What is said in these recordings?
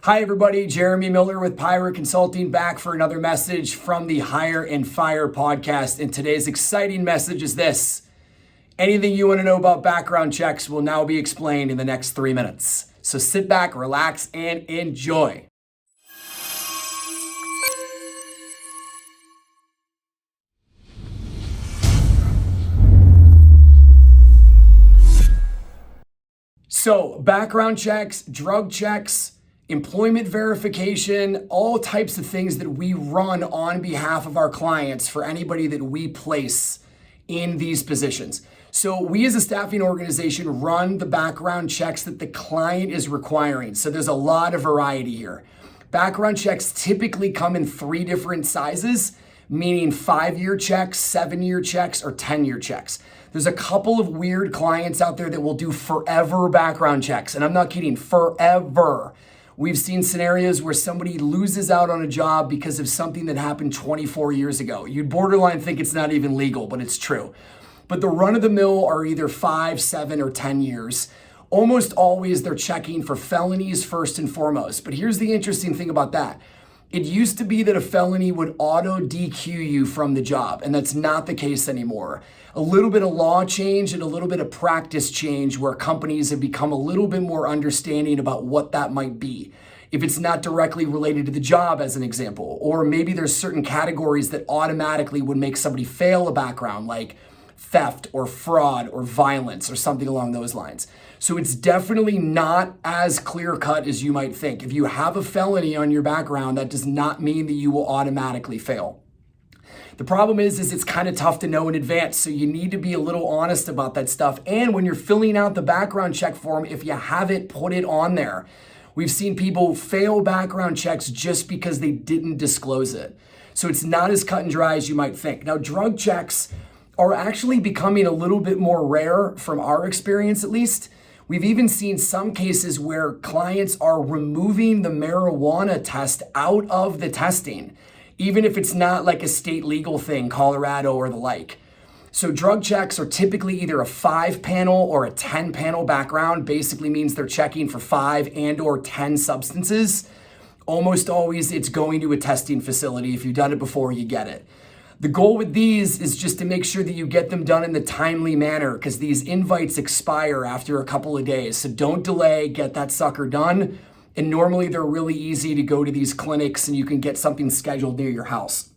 Hi everybody, Jeremy Miller with Pirate Consulting back for another message from the Hire and Fire podcast. And today's exciting message is this. Anything you want to know about background checks will now be explained in the next 3 minutes. So sit back, relax, and enjoy. So background checks, drug checks, employment verification, all types of things that we run on behalf of our clients for anybody that we place in these positions. So we as a staffing organization run the background checks that the client is requiring. So there's a lot of variety here. Background checks typically come in 3 different sizes, meaning 5-year checks, 7-year checks, or 10-year checks. There's a couple of weird clients out there that will do forever background checks. And I'm not kidding, forever. We've seen scenarios where somebody loses out on a job because of something that happened 24 years ago. You'd borderline think it's not even legal, but it's true. But the run of the mill are either 5, 7, or 10 years. Almost always they're checking for felonies first and foremost. But here's the interesting thing about that. It used to be that a felony would auto DQ you from the job, and that's not the case anymore. A little bit of law change and a little bit of practice change where companies have become a little bit more understanding about what that might be. If it's not directly related to the job, as an example, or maybe there's certain categories that automatically would make somebody fail a background, like theft or fraud or violence or something along those lines. So it's definitely not as clear cut as you might think. If you have a felony on your background, that does not mean that you will automatically fail. The problem is it's kind of tough to know in advance. So you need to be a little honest about that stuff. And when you're filling out the background check form, if you haven't put it on there, we've seen people fail background checks just because they didn't disclose it. So it's not as cut and dry as you might think. Now, drug checks are actually becoming a little bit more rare from our experience, at least. We've even seen some cases where clients are removing the marijuana test out of the testing, even if it's not like a state legal thing, Colorado or the like. So drug checks are typically either a 5-panel or a 10-panel background. Basically means they're checking for 5 and or 10 substances. Almost always it's going to a testing facility. If you've done it before, you get it. The goal with these is just to make sure that you get them done in the timely manner because these invites expire after a couple of days. So don't delay, get that sucker done. And normally they're really easy to go to these clinics and you can get something scheduled near your house.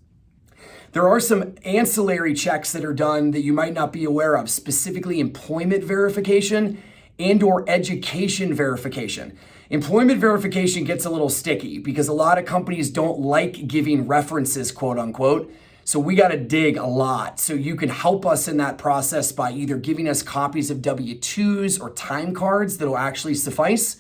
There are some ancillary checks that are done that you might not be aware of, specifically employment verification and or education verification. Employment verification gets a little sticky because a lot of companies don't like giving references, quote unquote. So we got to dig a lot. So you can help us in that process by either giving us copies of W-2s or time cards that'll actually suffice.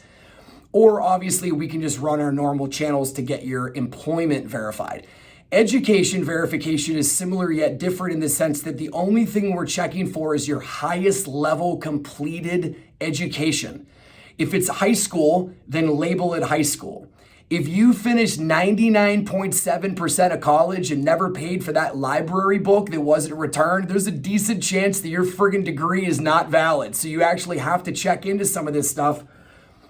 Or obviously we can just run our normal channels to get your employment verified. Education verification is similar yet different in the sense that the only thing we're checking for is your highest level completed education. If it's high school, then label it high school. If you finished 99.7% of college and never paid for that library book that wasn't returned, there's a decent chance that your friggin' degree is not valid. So you actually have to check into some of this stuff.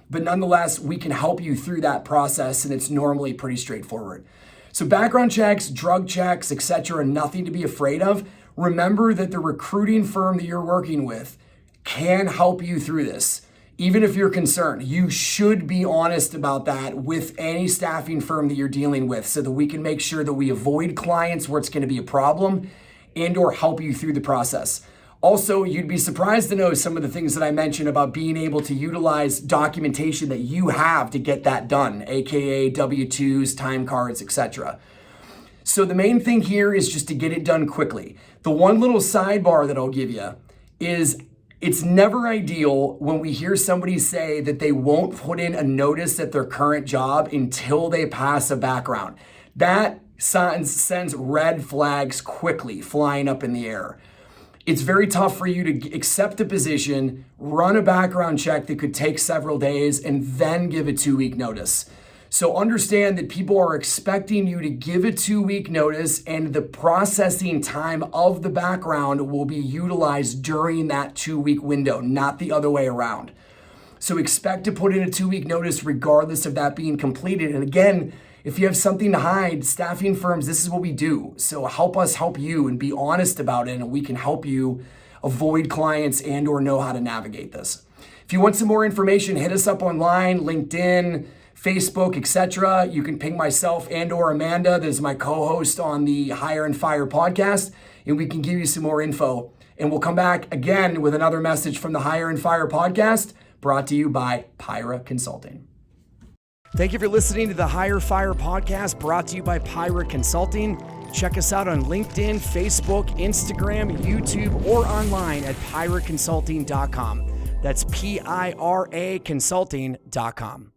But nonetheless, we can help you through that process and it's normally pretty straightforward. So background checks, drug checks, etc., are nothing to be afraid of. Remember that the recruiting firm that you're working with can help you through this. Even if you're concerned, you should be honest about that with any staffing firm that you're dealing with so that we can make sure that we avoid clients where it's going to be a problem and or help you through the process. Also, you'd be surprised to know some of the things that I mentioned about being able to utilize documentation that you have to get that done, aka W-2s, time cards, etc. So the main thing here is just to get it done quickly. The one little sidebar that I'll give you is it's never ideal when we hear somebody say that they won't put in a notice at their current job until they pass a background. That sends red flags quickly flying up in the air. It's very tough for you to accept a position, run a background check that could take several days, and then give a 2-week notice. So understand that people are expecting you to give a 2-week notice and the processing time of the background will be utilized during that 2-week window, not the other way around. So expect to put in a 2-week notice regardless of that being completed. And again, if you have something to hide, staffing firms, this is what we do. So help us help you and be honest about it, and we can help you avoid clients and or know how to navigate this. If you want some more information, hit us up online, LinkedIn, Facebook, etc. You can ping myself and or Amanda, that is my co-host on the Hire and Fire podcast, and we can give you some more info. And we'll come back again with another message from the Hire and Fire podcast, brought to you by Pyra Consulting. Thank you for listening to the Hire Fire podcast, brought to you by Pyra Consulting. Check us out on LinkedIn, Facebook, Instagram, YouTube, or online at pyraconsulting.com. That's PIRA consulting.com.